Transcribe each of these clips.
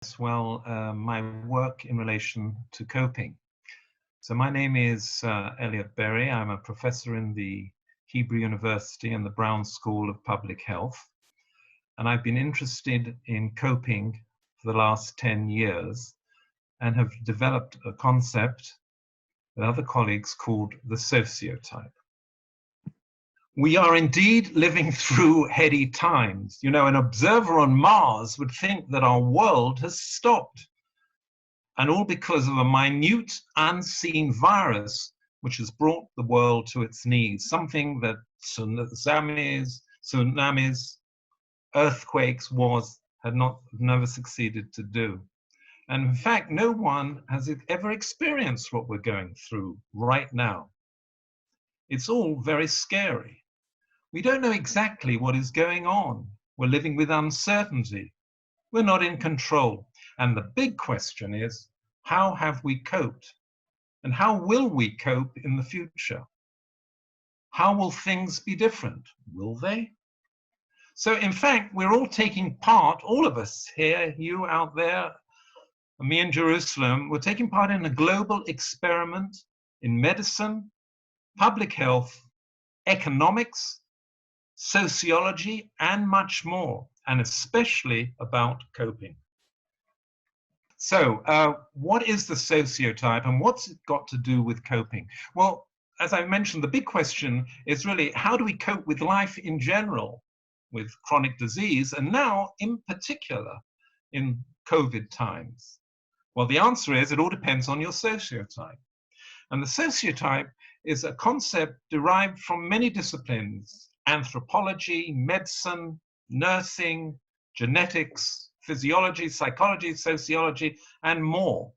as well my work in relation to coping. So my name is Elliot Berry. I'm a professor in the Hebrew University and the Braun School of Public Health. And I've been interested in coping for the last 10 years and have developed a concept with other colleagues called the sociotype. We are indeed living through heady times. You know, an observer on Mars would think that our world has stopped. And all because of a minute, unseen virus which has brought the world to its knees, something that tsunamis, earthquakes, wars had never succeeded to do. And in fact, no one has ever experienced what we're going through right now. It's all very scary. We don't know exactly what is going on. We're living with uncertainty. We're not in control. And the big question is, how have we coped? And how will we cope in the future? How will things be different? Will they? So in fact, we're all taking part, all of us here, you out there, me in Jerusalem, we're taking part in a global experiment in medicine, public health, economics, sociology, and much more, and especially about coping. So what is the sociotype and what's it got to do with coping? Well, as I mentioned, the big question is really, how do we cope with life in general, with chronic disease, and now in particular in COVID times? Well, the answer is it all depends on your sociotype. And the sociotype is a concept derived from many disciplines: anthropology, medicine, nursing, genetics, physiology, psychology, sociology, and more.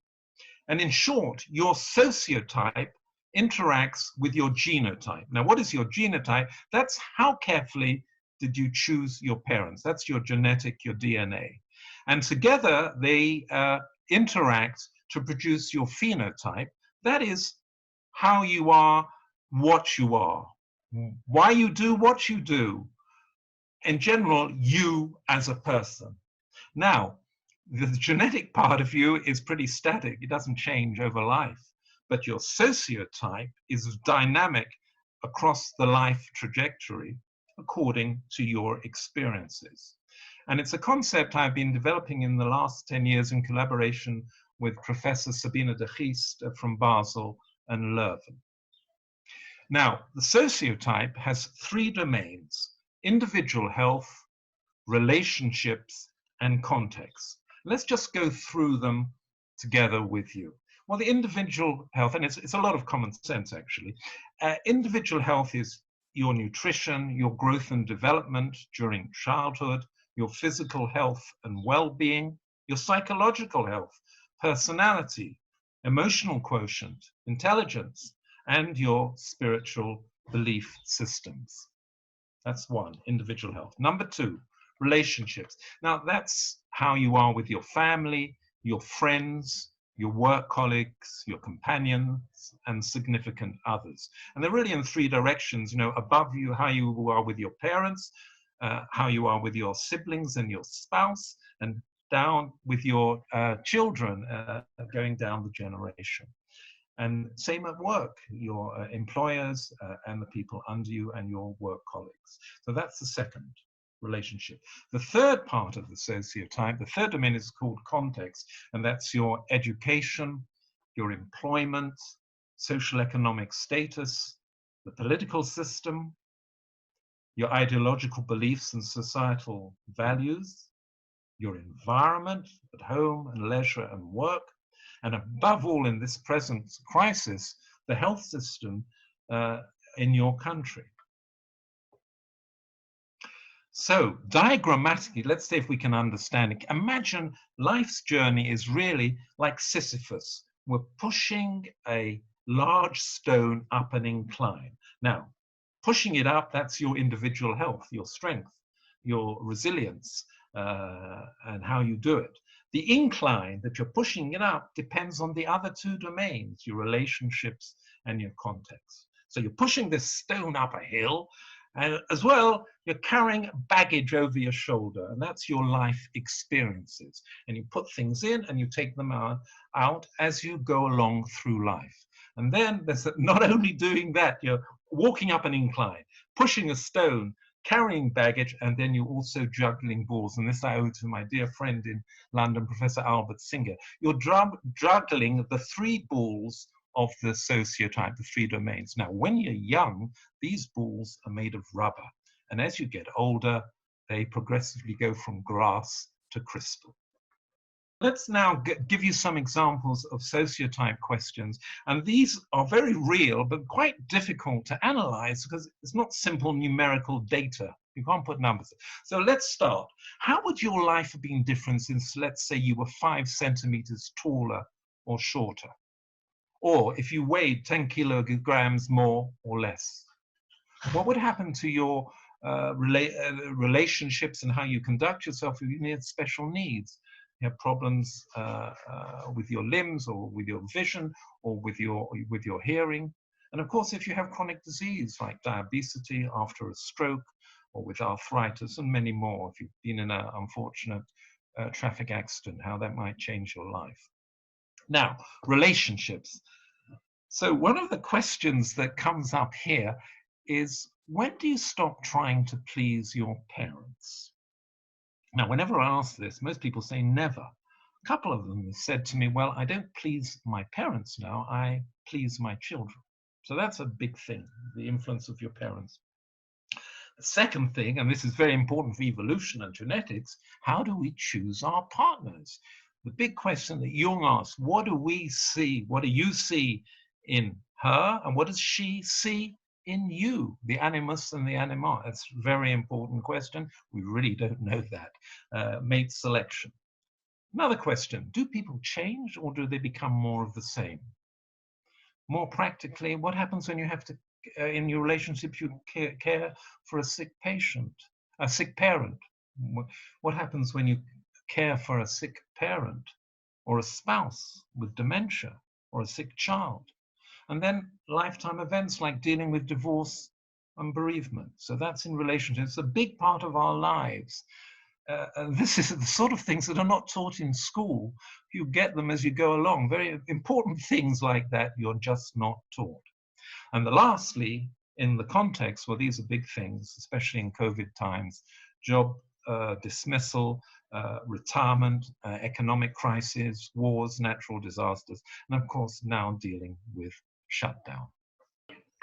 And in short, your sociotype interacts with your genotype. Now, what is your genotype? That's how carefully did you choose your parents. That's your genetic, your DNA. And together they interact to produce your phenotype. That is how you are, what you are, why you do what you do. In general, you as a person. Now, the genetic part of you is pretty static. It doesn't change over life. But your sociotype is dynamic across the life trajectory according to your experiences. And it's a concept I've been developing in the last 10 years in collaboration with Professor Sabine de Giest from Basel and Leuven. Now, the sociotype has three domains: individual health, relationships, and context. Let's just go through them together with you. Well, the individual health, and it's a lot of common sense actually. Individual health is your nutrition, your growth and development during childhood, your physical health and well-being, your psychological health, personality, emotional quotient, intelligence, and your spiritual belief systems. That's one, individual health. Number two, relationships. Now, that's how you are with your family, your friends, your work colleagues, your companions, and significant others. And they're really in three directions. You know, above you, how you are with your parents, how you are with your siblings and your spouse, and down with your children, going down the generation. And same at work, your employers and the people under you and your work colleagues. So that's the second, relationship. The third part of the sociotype, the third domain, is called context, and that's your education, your employment, social economic status, the political system, your ideological beliefs and societal values, your environment at home and leisure and work, and above all, in this present crisis, the health system in your country. So diagrammatically, let's see if we can understand it. Imagine life's journey is really like Sisyphus. We're pushing a large stone up an incline. Now, pushing it up, that's your individual health, your strength, your resilience, and how you do it. The incline that you're pushing it up depends on the other two domains, your relationships and your context. So you're pushing this stone up a hill, And as well, you're carrying baggage over your shoulder, and that's your life experiences. And you put things in and you take them out as you go along through life. And then there's not only doing that, you're walking up an incline, pushing a stone, carrying baggage, and then you're also juggling balls. And this I owe to my dear friend in London, Professor Albert Singer. You're juggling the 3 balls of the sociotype, the 3 domains. Now, when you're young, these balls are made of rubber. And as you get older, they progressively go from glass to crystal. Let's now give you some examples of sociotype questions. And these are very real, but quite difficult to analyze because it's not simple numerical data. You can't put numbers. So let's start. How would your life have been different since, let's say, you were 5 centimeters taller or shorter? Or if you weighed 10 kilograms more or less? What would happen to your relationships and how you conduct yourself if you had special needs? You have problems with your limbs or with your vision or with your hearing. And of course, if you have chronic disease like diabetes after a stroke or with arthritis and many more, if you've been in an unfortunate traffic accident, how that might change your life. Now, relationships. So one of the questions that comes up here is, when do you stop trying to please your parents? Now, whenever I ask this, most people say never. A couple of them have said to me, well, I don't please my parents now, I please my children. So that's a big thing, the influence of your parents. The second thing, and this is very important for evolution and genetics, how do we choose our partners? The big question that Jung asked, what do we see, what do you see in her, and what does she see in you, the animus and the anima? That's a very important question. We really don't know that. Mate selection. Another question, do people change or do they become more of the same? More practically, what happens when you have to, in your relationship, you care for a sick patient, a sick parent? What happens when you care for a sick parent or a spouse with dementia or a sick child? And then lifetime events like dealing with divorce and bereavement. So that's in relationships. It's a big part of our lives. And this is the sort of things that are not taught in school. You get them as you go along. Very important things like that you're just not taught. And lastly, in the context, well, these are big things, especially in COVID times, job dismissal, retirement, economic crisis, wars, natural disasters, and of course now dealing with shutdown.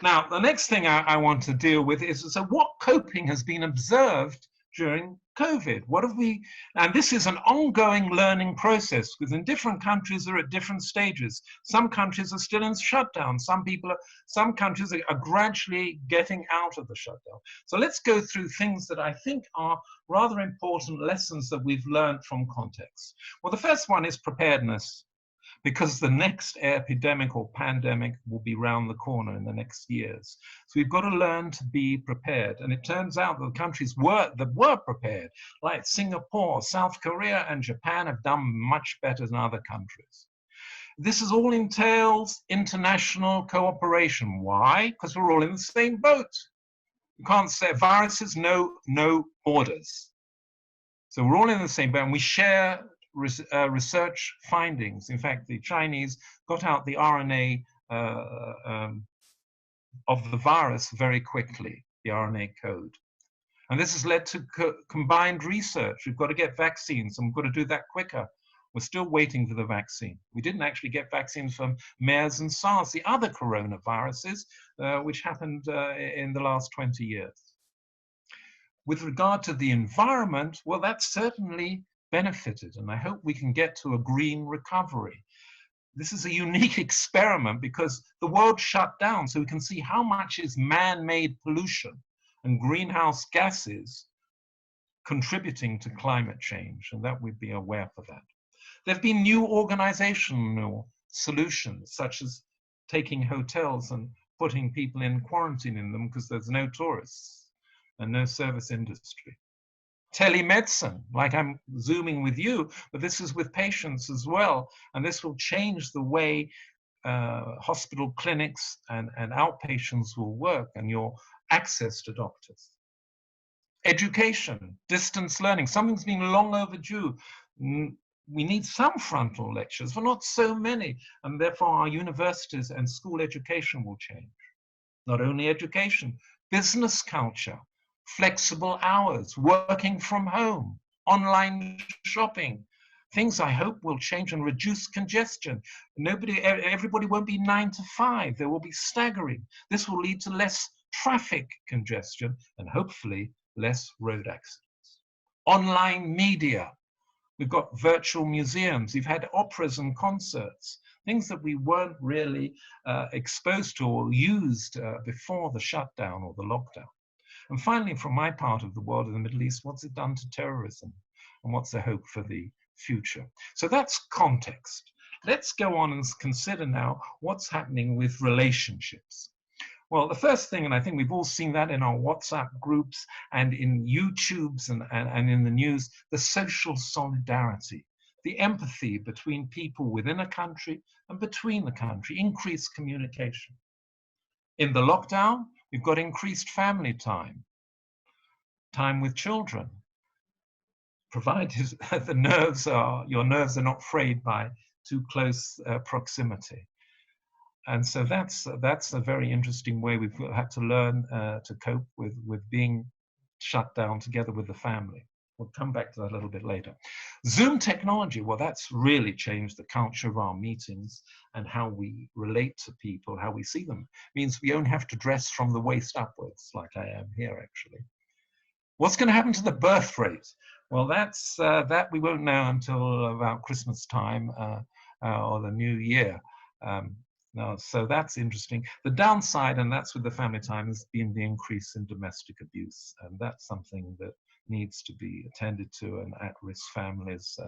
Now, the next thing I want to deal with is, so what coping has been observed during COVID? What have we, and this is an ongoing learning process because in different countries are at different stages. Some countries are still in shutdown. Some countries are gradually getting out of the shutdown. So let's go through things that I think are rather important lessons that we've learned from context. Well, the first one is preparedness, because the next epidemic or pandemic will be round the corner in the next years. So we've got to learn to be prepared. And it turns out that the countries that were prepared, like Singapore, South Korea, and Japan, have done much better than other countries. This is all entails international cooperation. Why? Because we're all in the same boat. You can't say viruses know no borders. So we're all in the same boat and we share research findings. In fact, the Chinese got out the RNA of the virus very quickly, the RNA code. And this has led to combined research. We've got to get vaccines and we've got to do that quicker. We're still waiting for the vaccine. We didn't actually get vaccines from MERS and SARS, the other coronaviruses, which happened in the last 20 years. With regard to the environment, well, that's certainly benefited, and I hope we can get to a green recovery. This is a unique experiment because the world shut down, so we can see how much is man-made pollution and greenhouse gases contributing to climate change, and that we'd be aware for that. There have been new organizational solutions, such as taking hotels and putting people in quarantine in them because there's no tourists and no service industry. Telemedicine, like I'm Zooming with you, but this is with patients as well. And this will change the way hospital clinics and outpatients will work. And your access to doctors. Education, distance learning, something's been long overdue. We need some frontal lectures, but not so many, and therefore our universities and school education will change. Not only education, business culture, flexible hours, working from home, online shopping, things I hope will change and reduce congestion. Everybody won't be 9 to 5, there will be staggering. This will lead to less traffic congestion and hopefully less road accidents. Online media. We've got virtual museums. We've had operas and concerts, things that we weren't really exposed to or used before the shutdown or the lockdown. And finally, from my part of the world in the Middle East, what's it done to terrorism? And what's the hope for the future? So that's context. Let's go on and consider now what's happening with relationships. Well, the first thing, and I think we've all seen that in our WhatsApp groups and in YouTubes and in the news, the social solidarity, the empathy between people within a country and between the country, increased communication. In the lockdown, we've got increased family time, time with children, provided your nerves are not frayed by too close proximity. And so that's a very interesting way we've had to learn to cope with being shut down together with the family. We'll come back to that a little bit later. Zoom technology, well, that's really changed the culture of our meetings and how we relate to people, how we see them. It means we only have to dress from the waist upwards, like I am here, actually. What's going to happen to the birth rate? Well, that we won't know until about Christmas time or the new year. No, so that's interesting. The downside, and that's with the family time, has been the increase in domestic abuse. And that's something that needs to be attended to, and at-risk families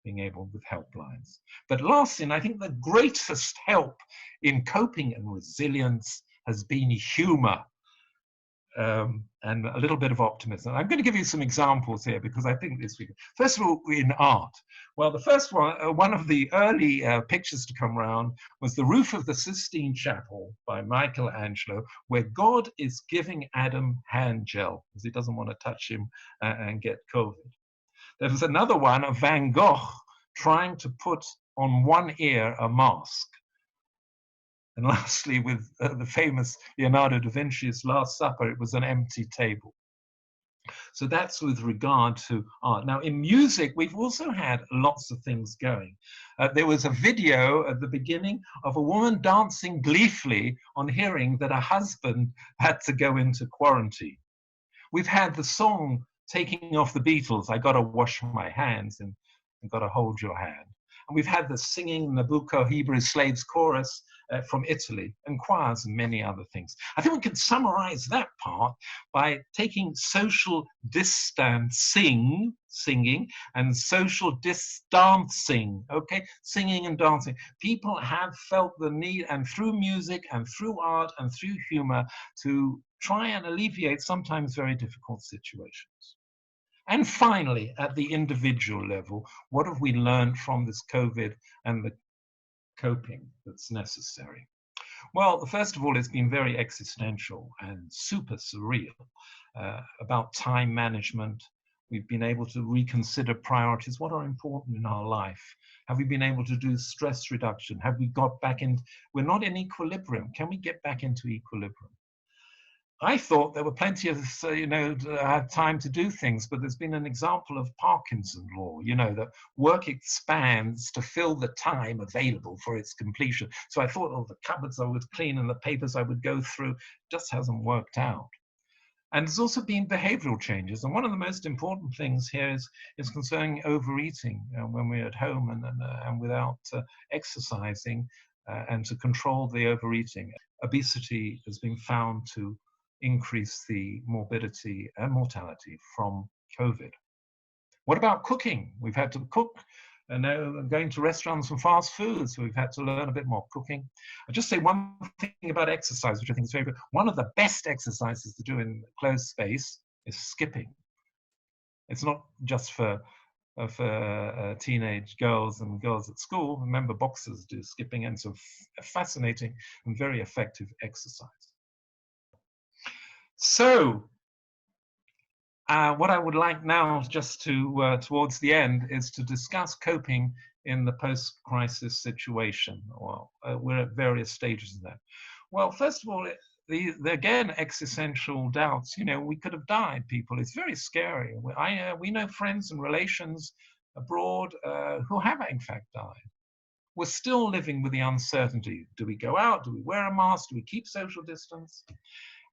being able with helplines. But lastly, and I think the greatest help in coping and resilience has been humor. And a little bit of optimism. I'm going to give you some examples here because I think this week. First of all, in art. Well, the first one of the early pictures to come around was the roof of the Sistine Chapel by Michelangelo, where God is giving Adam hand gel because he doesn't want to touch him and get COVID. There was another one of Van Gogh trying to put on one ear a mask. And lastly, with the famous Leonardo da Vinci's Last Supper, it was an empty table. So that's with regard to art. Now, in music, we've also had lots of things going. There was a video at the beginning of a woman dancing gleefully on hearing that her husband had to go into quarantine. We've had the song taking off the Beatles, I Gotta Wash My Hands and Gotta Hold Your Hand. And we've had the singing Nabucco Hebrew Slaves chorus from Italy, and choirs and many other things. I think we can summarize that part by taking social distancing, singing, and social distancing, okay? Singing and dancing. People have felt the need, and through music and through art and through humor, to try and alleviate sometimes very difficult situations. And finally, at the individual level, what have we learned from this COVID and the coping that's necessary? Well, first of all, it's been very existential and super surreal about time management. We've been able to reconsider priorities. What are important in our life? Have we been able to do stress reduction? Have we got back in? We're not in equilibrium. Can we get back into equilibrium? I thought there were plenty of, time to do things, but there's been an example of Parkinson law, that work expands to fill the time available for its completion. So I thought, the cupboards I would clean and the papers I would go through just hasn't worked out. And there's also been behavioral changes. And one of the most important things here is concerning overeating when we're at home and without exercising and to control the overeating. Obesity has been found to increase the morbidity and mortality from COVID. What about cooking? We've had to cook, and now going to restaurants and fast foods, so we've had to learn a bit more cooking. I'll just say one thing about exercise, which I think is very good. One of the best exercises to do in closed space is skipping. It's not just for teenage girls and girls at school. Remember, boxers do skipping, and so fascinating and very effective exercise. So what I would like now, just to towards the end, is to discuss coping in the post-crisis situation. Well, we're at various stages of that. Well, first of all, the again, existential doubts. You know, we could have died, people. It's very scary. We know friends and relations abroad who have, in fact, died. We're still living with the uncertainty. Do we go out? Do we wear a mask? Do we keep social distance?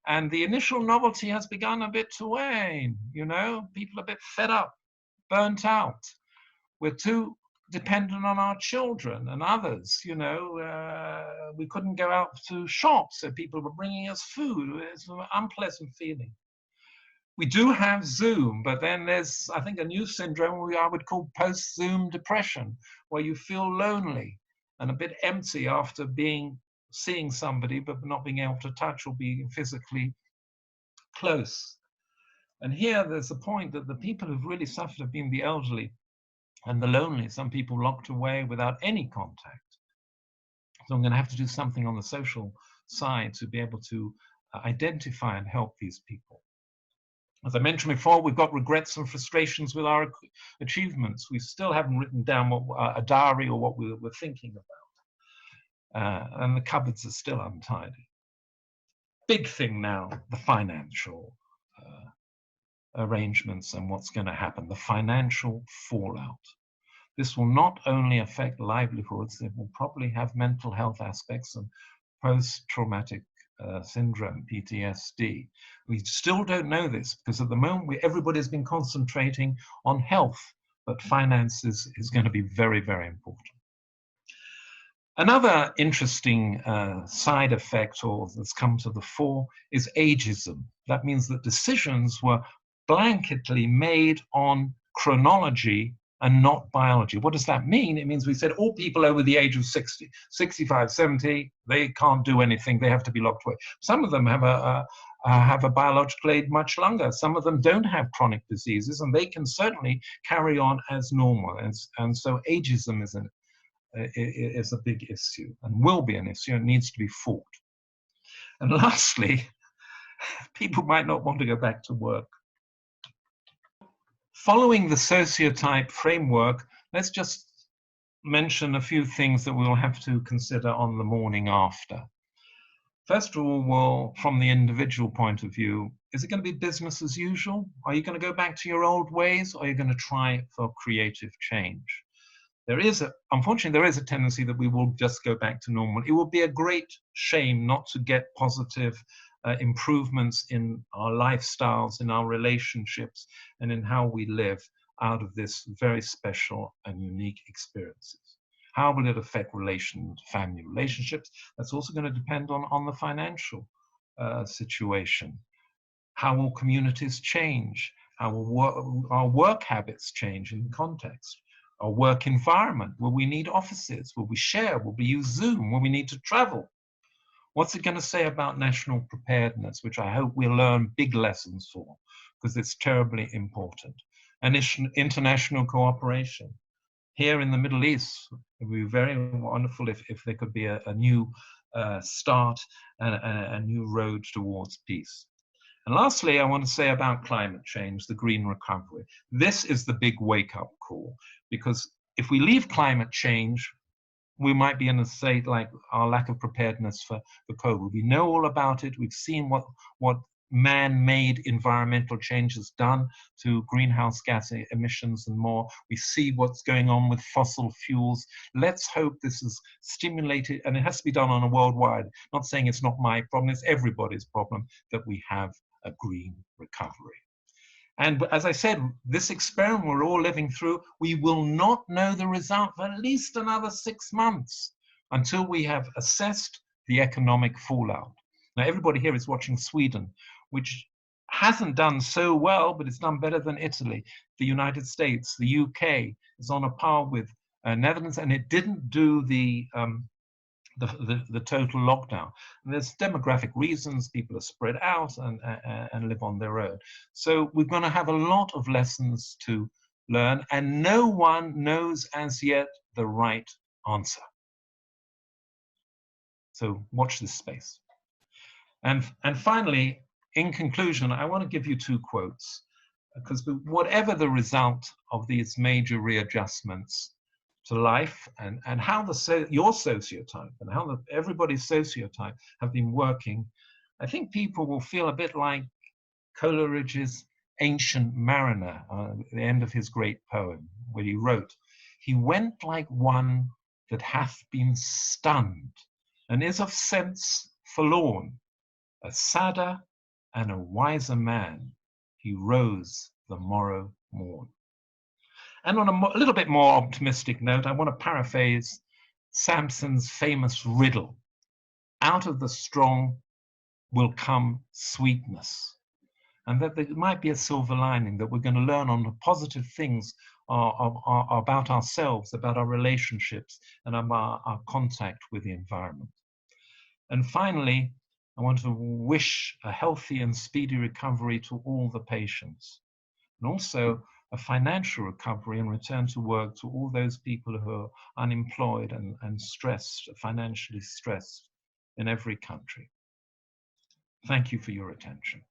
And the initial novelty has begun a bit to wane. You know, people are a bit fed up, burnt out. We're too dependent on our children and others. You know, we couldn't go out to shop, so people were bringing us food. It's an unpleasant feeling. We do have Zoom, but then there's, I think, a new syndrome I would call post-Zoom depression, where you feel lonely and a bit empty after seeing somebody, but not being able to touch or being physically close. And here there's a point that the people who've really suffered have been the elderly and the lonely, some people locked away without any contact. So I'm going to have to do something on the social side to be able to identify and help these people. As I mentioned before, we've got regrets and frustrations with our achievements. We still haven't written down a diary or what we were thinking about. And the cupboards are still untidy. Big thing now, the financial arrangements and what's going to happen, the financial fallout. This will not only affect livelihoods, it will probably have mental health aspects and post-traumatic syndrome, PTSD. We still don't know this because at the moment everybody's been concentrating on health, but finances is going to be very, very important. Another interesting side effect that's come to the fore is ageism. That means that decisions were blanketly made on chronology and not biology. What does that mean? It means we said all people over the age of 60, 65, 70, they can't do anything. They have to be locked away. Some of them have a biological age much longer. Some of them don't have chronic diseases, and they can certainly carry on as normal. And so ageism is a big issue and will be an issue and needs to be fought. And lastly, people might not want to go back to work. Following the sociotype framework, let's just mention a few things that we'll have to consider on the morning after. First of all, well, from the individual point of view, is it going to be business as usual? Are you going to go back to your old ways, or are you going to try for creative change? Unfortunately, there is a tendency that we will just go back to normal. It would be a great shame not to get positive improvements in our lifestyles, in our relationships, and in how we live out of this very special and unique experiences. How will it affect family relationships? That's also going to depend on the financial situation. How will communities change? How will our work habits change in context? Our work environment? Will we need offices? Will we share? Will we use Zoom? Will we need to travel? What's it going to say about national preparedness, which I hope we'll learn big lessons for, because it's terribly important. And international cooperation. Here in the Middle East, it would be very wonderful if there could be a new start and a new road towards peace. And lastly, I want to say about climate change, the green recovery. This is the big wake-up call, because if we leave climate change, we might be in a state like our lack of preparedness for COVID. We know all about it. We've seen what man-made environmental change has done to greenhouse gas emissions and more. We see what's going on with fossil fuels. Let's hope this is stimulated, and it has to be done on a worldwide. Not saying it's not my problem, it's everybody's problem that we have a green recovery. And as I said, this experiment we're all living through, we will not know the result for at least another 6 months until we have assessed the economic fallout. Now, everybody here is watching Sweden, which hasn't done so well, but it's done better than Italy. The United States, the UK is on a par with Netherlands, and it didn't do the total lockdown. And there's demographic reasons. People are spread out and live on their own. So we're going to have a lot of lessons to learn, and no one knows as yet the right answer. So watch this space. And finally, in conclusion, I want to give you two quotes, because whatever the result of these major readjustments to life, and how your sociotype and how everybody's sociotype have been working, I think people will feel a bit like Coleridge's Ancient Mariner, at the end of his great poem, where he wrote, "He went like one that hath been stunned, and is of sense forlorn. A sadder and a wiser man, he rose the morrow morn." And on a little bit more optimistic note, I want to paraphrase Samson's famous riddle: "Out of the strong will come sweetness." And that there might be a silver lining, that we're going to learn on the positive things about ourselves, about our relationships, and about our contact with the environment. And finally, I want to wish a healthy and speedy recovery to all the patients, and also a financial recovery and return to work to all those people who are unemployed and stressed, financially stressed in every country. Thank you for your attention.